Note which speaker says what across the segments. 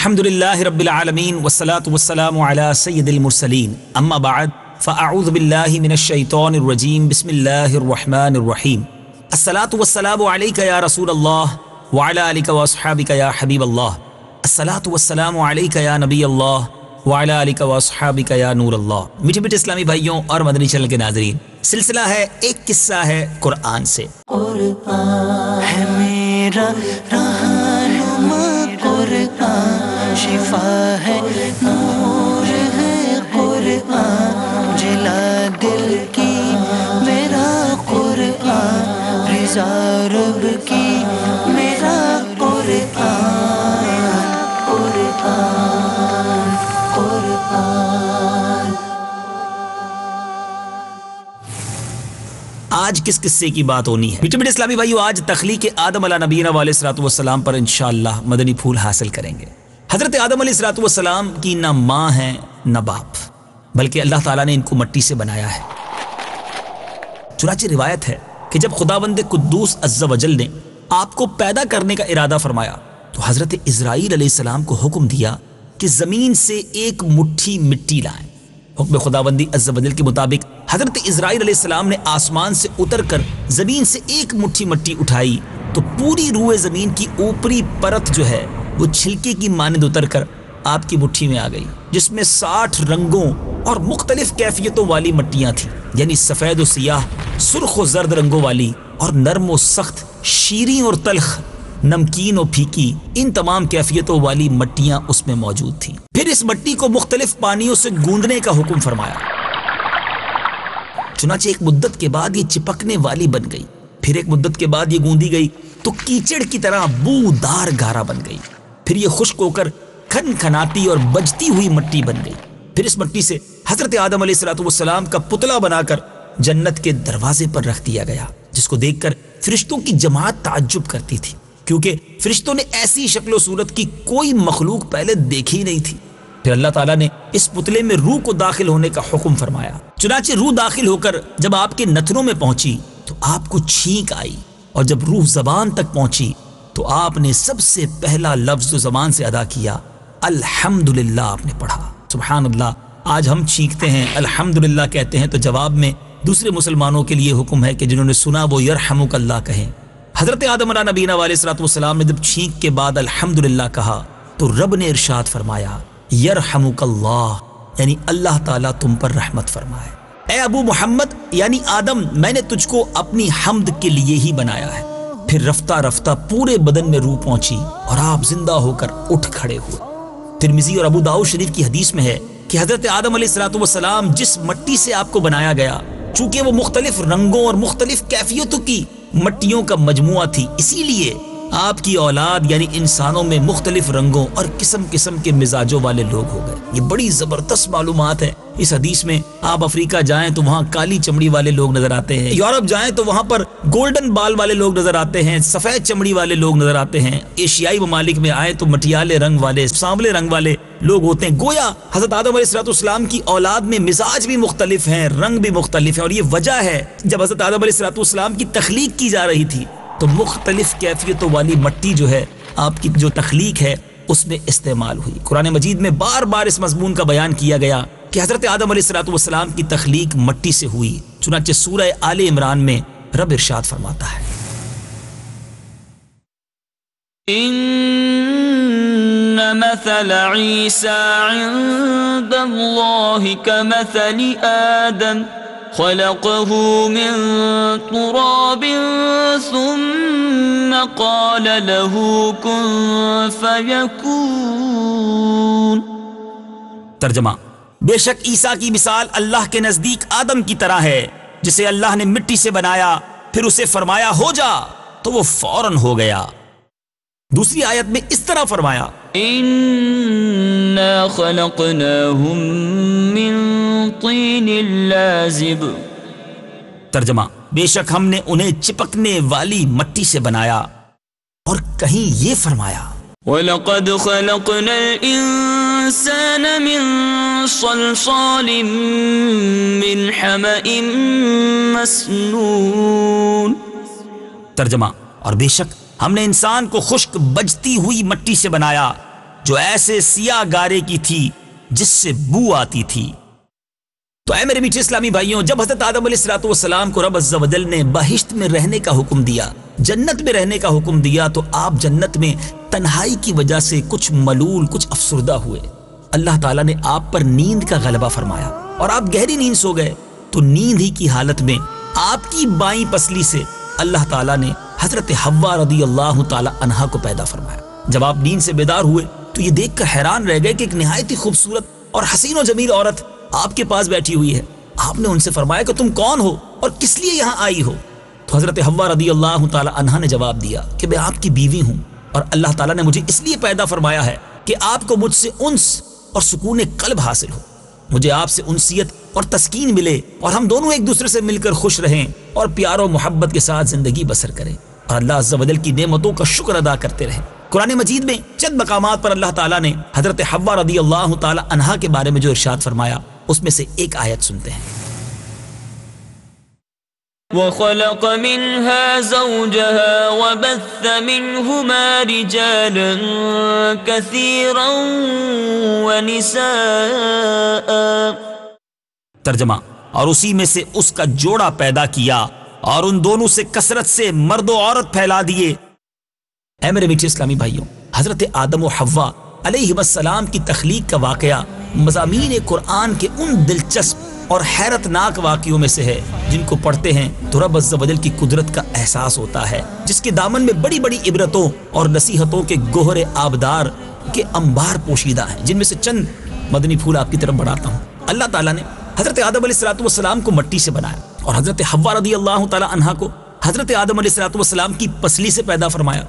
Speaker 1: الحمد للہ رب العالمین والصلاة والسلام علی سید المرسلین اما بعد فاعوذ باللہ من الشیطان الرجیم بسم اللہ الرحمن الرحیم الصلاة والسلام علیک یا رسول اللہ وعلی آلک واصحابک یا حبیب اللہ الصلاة والسلام علیک یا نبی اللہ وعلی آلک واصحابک یا نور اللہ۔ میٹھے میٹھے اسلامی بھائیوں اور مدنی چینل کے ناظرین، سلسلہ ہے ایک قصہ ہے قرآن سے۔
Speaker 2: قرآن ہے میرا رہنما، قرآن شفا ہے، نور ہے قرآن، جلا دل کی میرا قرآن، رضا رب کی میرا قرآن، قرآن قرآن۔
Speaker 1: آج کس قصے کی بات ہونی ہے؟ میٹھے میٹھے اسلامی بھائیو، آج تخلیق آدم علیہ نبینا علیہ الصلوۃ والسلام پر انشاءاللہ مدنی پھول حاصل کریں گے۔ حضرت آدم علیہ الصلوۃ والسلام کی نہ ماں ہے نہ باپ، بلکہ اللہ تعالیٰ نے ان کو مٹی سے بنایا ہے۔ چنانچہ روایت ہے کہ جب خداوند قدوس عز و جل نے آپ کو پیدا کرنے کا ارادہ فرمایا تو حضرت اسرائیل علیہ السلام کو حکم دیا کہ زمین سے ایک مٹھی مٹی لائیں۔ حکم خداوندی عز و جل کے مطابق حضرت اسرائیل علیہ السلام نے آسمان سے اتر کر زمین سے ایک مٹھی مٹی اٹھائی تو پوری روئے زمین کی اوپری پرت جو ہے وہ چھلکے کی مانند اتر کر آپ کی مٹھی میں آ گئی، جس میں 60 رنگوں اور مختلف کیفیتوں والی مٹیاں تھیں، یعنی سفید و سیاہ، سرخ و زرد رنگوں والی، اور نرم و سخت، شیریں اور تلخ، نمکین و پھیکی، ان تمام کیفیتوں والی مٹیاں اس میں موجود تھیں۔ پھر اس مٹی کو مختلف پانیوں سے گوندنے کا حکم فرمایا۔ چنانچہ ایک مدت کے بعد یہ چپکنے والی بن گئی، پھر ایک مدت کے بعد یہ گوندی گئی تو کیچڑ کی طرح بودار گارا بن گئی، پھر یہ خشک ہو کر کھن کھناتی اور بجتی ہوئی مٹی بن گئی۔ پھر اس مٹی سے حضرت آدم علیہ الصلوۃ والسلام کا پتلا بنا کر جنت کے دروازے پر رکھ دیا گیا، جس کو دیکھ کر فرشتوں کی جماعت تعجب کرتی تھی، کیونکہ فرشتوں نے ایسی شکل و صورت کی کوئی مخلوق پہلے دیکھی ہی نہیں تھی۔ پھر اللہ تعالیٰ نے اس پتلے میں روح کو داخل ہونے کا حکم فرمایا۔ چنانچہ روح داخل ہو کر جب آپ کے نتنوں میں پہنچی تو آپ کو چھینک آئی، اور جب روح زبان تک پہنچی تو آپ نے سب سے پہلا لفظ جو زبان سے ادا کیا الحمدللہ آپ نے پڑھا۔ سبحان اللہ، آج ہم چھینکتے ہیں، الحمدللہ کہتے ہیں، تو جواب میں دوسرے مسلمانوں کے لیے حکم ہے کہ جنہوں نے سنا وہ یرحمک اللہ کہیں۔ حضرت آدم علیہ نبینا علیہ الصلوۃ والسلام نے جب چھینک کے بعد الحمدللہ کہا تو رب نے ارشاد فرمایا یرحمک اللہ، یعنی اللہ تعالیٰ تم پر رحمت فرمائے۔ اے ابو محمد یعنی آدم، میں نے تجھ کو اپنی حمد کے لیے ہی بنایا ہے۔ پھر رفتہ رفتہ پورے بدن میں روح پہنچی اور آپ زندہ ہو کر اٹھ کھڑے ہوئے۔ ترمذی اور ابو داؤد شریف کی حدیث میں ہے کہ حضرت آدم علیہ الصلوۃ والسلام جس مٹی سے آپ کو بنایا گیا، چونکہ وہ مختلف رنگوں اور مختلف کیفیتوں کی مٹیوں کا مجموعہ تھی، اسی لیے آپ کی اولاد یعنی انسانوں میں مختلف رنگوں اور قسم قسم کے مزاجوں والے لوگ ہو گئے۔ یہ بڑی زبردست معلومات ہے اس حدیث میں۔ آپ افریقہ جائیں تو وہاں کالی چمڑی والے لوگ نظر آتے ہیں، یورپ جائیں تو وہاں پر گولڈن بال والے لوگ نظر آتے ہیں، سفید چمڑی والے لوگ نظر آتے ہیں، ایشیائی ممالک میں آئے تو مٹیالے رنگ والے، سانولے رنگ والے لوگ ہوتے ہیں۔ گویا حضرت آدم علیہ الصلوۃ والسلام کی اولاد میں مزاج بھی مختلف ہیں، رنگ بھی مختلف ہیں، اور یہ وجہ ہے جب حضرت آدم علیہ الصلوۃ والسلام کی تخلیق کی جا رہی تھی تو مختلف کیفیتوں والی مٹی جو ہے آپ کی جو تخلیق ہے اس میں استعمال ہوئی۔ قرآن مجید میں بار بار اس مضمون کا بیان کیا گیا کہ حضرت آدم علیہ الصلوۃ والسلام کی تخلیق مٹی سے ہوئی۔ چنانچہ سورہ آل عمران میں رب ارشاد فرماتا ہے
Speaker 3: ان مثل عیسی عند اللہ کمثل آدم خلقه من تراب ثم قال له كن فيكون۔
Speaker 1: ترجمہ، بے شک عیسیٰ کی مثال اللہ کے نزدیک آدم کی طرح ہے، جسے اللہ نے مٹی سے بنایا، پھر اسے فرمایا ہو جا تو وہ فوراً ہو گیا۔ دوسری آیت میں اس طرح فرمایا
Speaker 3: انا خلقناهم من طین لازب۔
Speaker 1: ترجمہ، بے شک ہم نے انہیں چپکنے والی مٹی سے بنایا، اور کہیں یہ فرمایا
Speaker 3: وَلَقَدْ خَلَقْنَا الْإِنسَانَ مِنْ صَلْصَالٍ مِّنْ حَمَإٍ مَسْنُونٍ۔
Speaker 1: ترجمہ، اور بے شک ہم نے انسان کو خشک بجتی ہوئی مٹی سے بنایا جو ایسے سیاہ گارے کی تھی جس سے بو آتی تھی۔ تو اے میرے میٹھے اسلامی بھائیوں، جب حضرت آدم علیہ السلام کو رب عز و جل نے بہشت میں رہنے کا حکم دیا، جنت میں رہنے کا حکم دیا، تو آپ جنت میں تنہائی کی وجہ سے کچھ ملول، کچھ افسردہ ہوئے۔ اللہ تعالیٰ نے آپ پر نیند کا غلبہ فرمایا اور آپ گہری نیند سو گئے۔ تو نیند ہی کی حالت میں آپ کی بائیں پسلی سے اللہ تعالیٰ نے حضرت حوا رضی اللہ تعالیٰ عنہا کو پیدا فرمایا۔ جب آپ نیند سے بیدار ہوئے تو یہ دیکھ کر حیران رہ گئے کہ ایک نہایت ہی خوبصورت اور حسین و جمیل عورت آپ کے پاس بیٹھی ہوئی ہے۔ آپ نے ان سے فرمایا کہ تم کون ہو اور کس لیے یہاں آئی ہو؟ تو حضرت حوا رضی اللہ تعالیٰ عنہا نے جواب دیا کہ میں آپ کی بیوی ہوں اور اللہ تعالیٰ نے مجھے اس لیے پیدا فرمایا ہے کہ آپ کو مجھ سے انس اور سکون قلب حاصل ہو، مجھے آپ سے انسیت اور تسکین ملے اور ہم دونوں ایک دوسرے سے مل کر خوش رہیں اور پیار و محبت کے ساتھ زندگی بسر کریں اور اللہ عز و جل کی نعمتوں کا شکر ادا کرتے رہیں۔ قرآن مجید میں چند مقامات پر اللہ تعالیٰ نے حضرت حوا رضی اللہ تعالیٰ عنہا کے بارے میں جو ارشاد فرمایا، اس میں سے ایک آیت سنتے ہیں۔
Speaker 3: وَخَلَقَ مِنْهَا زَوْجَهَا وَبَثَّ مِنْهُمَا رِجَالًا كَثِيرًا وَنِسَاءً۔
Speaker 1: ترجمہ، اور اسی میں سے اس کا جوڑا پیدا کیا اور ان دونوں سے کثرت سے مرد و عورت پھیلا دیے۔ اے میرے میٹھے اسلامی بھائیوں، حضرت آدم و حوا علیہ السلام کی تخلیق کا واقعہ مضامین قرآن کے ان دلچسپ اور حیرت ناک واقعوں میں سے ہے جن کو پڑھتے ہیں تو رب عز و جل کی قدرت کا احساس ہوتا ہے، جس کے دامن میں بڑی بڑی عبرتوں اور نصیحتوں کے گوہر آبدار کے انبار پوشیدہ ہیں، جن میں سے چند مدنی پھول آپ کی طرف بڑھاتا ہوں۔ اللہ تعالیٰ نے حضرت آدم علیہ السلام کو مٹی سے بنایا اور حضرت حوا رضی اللہ تعالیٰ عنہا کو حضرت آدم علیہ السلام کی پسلی سے پیدا فرمایا۔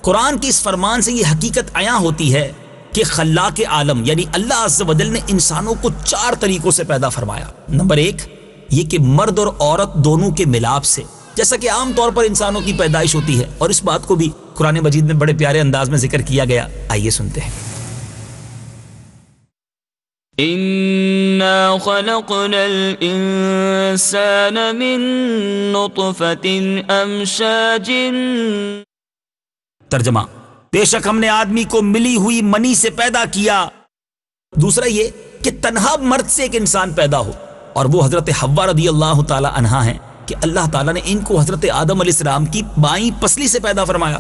Speaker 1: قرآن کے اس فرمان سے یہ حقیقت عیاں ہوتی ہے کہ خلاق عالم یعنی اللہ عز و جل نے انسانوں کو 4 طریقوں سے پیدا فرمایا۔ نمبر 1 یہ کہ مرد اور عورت دونوں کے ملاپ سے، جیسا کہ عام طور پر انسانوں کی پیدائش ہوتی ہے، اور اس بات کو بھی قرآن مجید میں بڑے پیارے انداز میں ذکر کیا گیا۔ آئیے سنتے ہیں۔
Speaker 3: إِنَّا خَلَقْنَا الْإِنسَانَ مِن نُطْفَةٍ أَمْشَاجٍ۔
Speaker 1: ترجمہ، بے شک ہم نے آدمی کو ملی ہوئی منی سے پیدا کیا۔ دوسرا یہ کہ تنہا مرد سے ایک انسان پیدا ہو، اور وہ حضرت حوا رضی اللہ تعالی عنہا ہیں کہ اللہ تعالیٰ نے ان کو حضرت آدم علیہ السلام کی بائیں پسلی سے پیدا فرمایا۔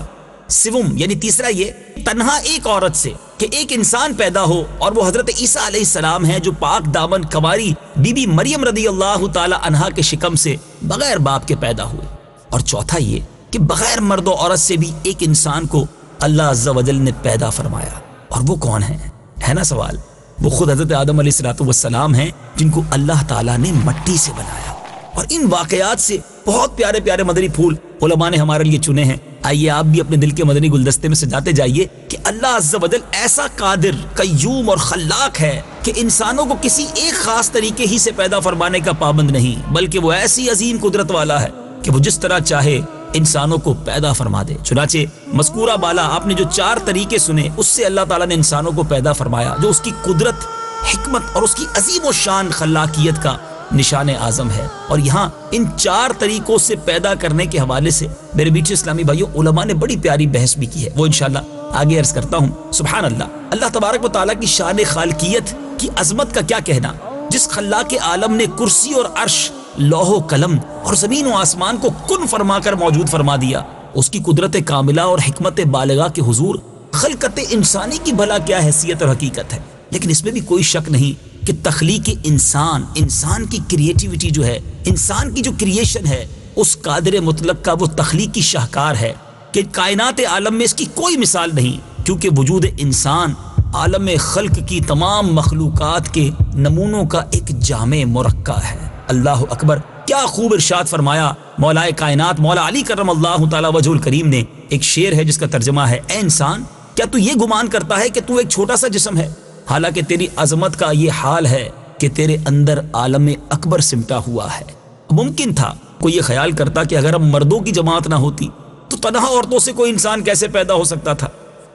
Speaker 1: سوم یعنی تیسرا یہ تنہا ایک عورت سے کہ ایک انسان پیدا ہو، اور وہ حضرت عیسیٰ علیہ السلام ہیں جو پاک دامن کنواری بی بی مریم رضی اللہ تعالی عنہا کے شکم سے بغیر باپ کے پیدا ہوئے۔ اور چوتھا یہ کہ بغیر مرد و عورت سے بھی ایک انسان کو اللہ عز و جل نے پیدا فرمایا، اور وہ کون ہے نا سوال؟ وہ خود حضرت آدم علیہ السلام ہیں جن کو اللہ تعالیٰ نے مٹی سے بنایا۔ اور ان واقعات سے بہت پیارے پیارے مدنی پھول علماء نے ہمارے لیے چنے ہیں۔ آئیے آپ بھی اپنے دل کے مدنی گلدستے میں سجاتے جائیے کہ اللہ عز و جل ایسا قادر، قیوم اور خلاق ہے کہ انسانوں کو کسی ایک خاص طریقے ہی سے پیدا فرمانے کا پابند نہیں، بلکہ وہ ایسی عظیم قدرت والا ہے کہ وہ جس طرح چاہے انسانوں کو پیدا فرما دے۔ چنانچہ مذکورہ بالا آپ نے جو 4 طریقے سنے، اس سے اللہ تعالیٰ نے انسانوں کو پیدا فرمایا، جو اس کی قدرت، حکمت اور اس کی عظیم و شان خلاقیت کا نشان اعظم ہے۔ اور یہاں ان 4 طریقوں سے پیدا کرنے کے حوالے سے میرے میٹھے اسلامی بھائیوں علماء نے بڑی پیاری بحث بھی کی ہے، وہ انشاءاللہ آگے عرض کرتا ہوں۔ سبحان اللہ، اللہ تبارک و تعالیٰ کی شان خالقیت کی عظمت کا کیا کہنا، جس خلاق عالم نے کرسی اور عرش، لوح و قلم اور زمین و آسمان کو کن فرما کر موجود فرما دیا، اس کی قدرت کاملہ اور حکمت بالغہ کے حضور خلقت انسانی کی بھلا کیا حیثیت اور حقیقت ہے۔ لیکن اس میں بھی کوئی شک نہیں کہ تخلیق انسان کی کریٹیوٹی جو ہے، انسان کی جو کریشن ہے، اس قادر مطلق کا وہ تخلیقی شاہکار ہے کہ کائنات عالم میں اس کی کوئی مثال نہیں، کیونکہ وجود انسان عالم خلق کی تمام مخلوقات کے نمونوں کا ایک جامع مرکب ہے۔ اللہ اکبر، کیا خوب ارشاد فرمایا مولا کائنات مولا علی کرم اللہ تعالی وجہ الکریم نے۔ ایک شعر ہے جس کا ترجمہ ہے، اے انسان کیا تو یہ گمان کرتا ہے کہ تو ایک چھوٹا سا جسم ہے، حالانکہ تیری عظمت کا یہ حال ہے کہ تیرے اندر عالم اکبر سمٹا ہوا ہے۔ ممکن تھا کوئی یہ خیال کرتا کہ اگر ہم مردوں کی جماعت نہ ہوتی تو تنہا عورتوں سے کوئی انسان کیسے پیدا ہو سکتا تھا۔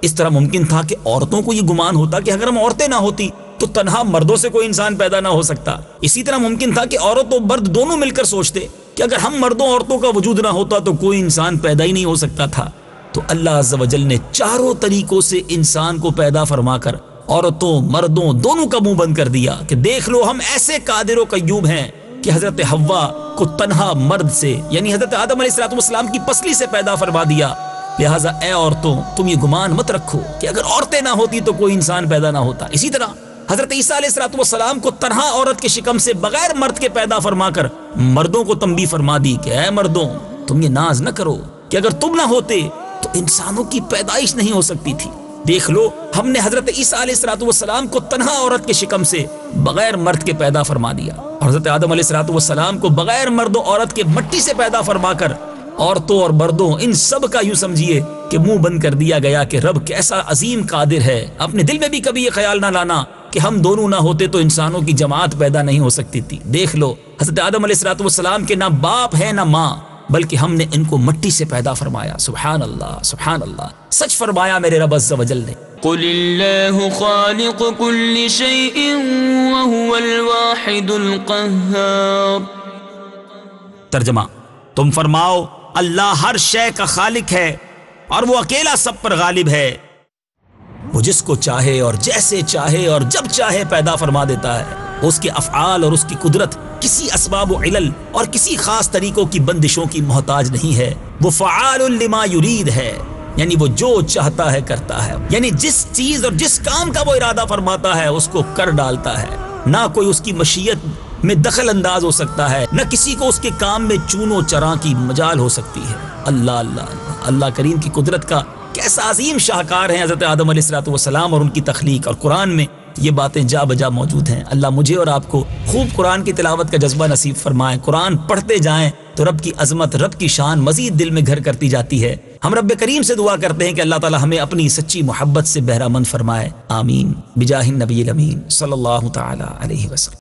Speaker 1: اس طرح ممکن تھا کہ عورتوں کو یہ گمان ہوتا کہ اگر ہم عورتیں نہ ہوتی تو تنہا مردوں سے کوئی انسان پیدا نہ ہو سکتا۔ اسی طرح ممکن تھا کہ عورت و مرد دونوں مل کر سوچتے کہ اگر ہم مردوں عورتوں کا وجود نہ ہوتا تو کوئی انسان پیدا ہی نہیں ہو سکتا تھا۔ تو اللہ عز و جل نے چاروں طریقوں سے انسان کو پیدا فرما کر عورتوں مردوں دونوں کا منہ بند کر دیا کہ دیکھ لو ہم ایسے قادر و قیوم ہیں کہ حضرت حوا کو تنہا مرد سے یعنی حضرت آدم علیہ السلام کی پسلی سے پیدا فرما دیا. لہٰذا اے عورتوں تم یہ گمان مت رکھو کہ اگر عورتیں نہ ہوتی تو کوئی انسان پیدا نہ ہوتا. اسی طرح حضرت عیسیٰ علیہ السلام کو تنہا عورت کے شکم سے بغیر مرد کے پیدا فرما کر مردوں کو تنبیہ فرما دی کہ اے مردوں تم یہ ناز نہ کرو کہ اگر تم نہ ہوتے تو انسانوں کی پیدائش نہیں ہو سکتی تھی. دیکھ لو ہم نے حضرت عیسیٰ علیہ السلام کو تنہا عورت کے شکم سے بغیر مرد کے پیدا فرما دیا اور حضرت آدم علیہ السلام کو بغیر مرد و عورت کے مٹی سے پیدا فرما کر عورتوں اور مردوں ان سب کا یوں سمجھیے کہ منہ بند کر دیا گیا کہ رب کیسا عظیم قادر ہے. اپنے دل میں بھی کبھی یہ خیال نہ لانا کہ ہم دونوں نہ ہوتے تو انسانوں کی جماعت پیدا نہیں ہو سکتی تھی. دیکھ لو حضرت آدم علیہ السلام کے نہ باپ ہے نہ ماں بلکہ ہم نے ان کو مٹی سے پیدا فرمایا. سبحان اللہ سبحان اللہ. سچ فرمایا میرے رب عز و جل نے.
Speaker 3: قل اللہ خالق کل شیء وهو الواحد القہار.
Speaker 1: ترجمہ تم فرماؤ اللہ ہر شے کا خالق ہے اور وہ اکیلا سب پر غالب ہے. وہ جس کو چاہے اور جیسے چاہے اور جب چاہے پیدا فرما دیتا ہے. اس کے افعال اور اس کی قدرت کسی اسباب و علل اور کسی خاص طریقوں کی بندشوں کی محتاج نہیں ہے. وہ فعال لما یرید ہے یعنی وہ جو چاہتا ہے کرتا ہے. یعنی جس چیز اور جس کام کا وہ ارادہ فرماتا ہے اس کو کر ڈالتا ہے. نہ کوئی اس کی مشیت میں دخل انداز ہو سکتا ہے نہ کسی کو اس کے کام میں چون و چراں کی مجال ہو سکتی ہے. اللہ اللہ اللہ, اللہ کریم کی قدرت کا کیسا عظیم شاہکار ہیں حضرت آدم علیہ السلام اور ان کی تخلیق. اور قرآن میں یہ باتیں جا بجا موجود ہیں. اللہ مجھے اور آپ کو خوب قرآن کی تلاوت کا جذبہ نصیب فرمائے. قرآن پڑھتے جائیں تو رب کی عظمت رب کی شان مزید دل میں گھر کرتی جاتی ہے. ہم رب کریم سے دعا کرتے ہیں کہ اللہ تعالی ہمیں اپنی سچی محبت سے بہرہ مند فرمائے. آمین بجاہ النبی الامین صلی اللہ تعالی علیہ وسلم.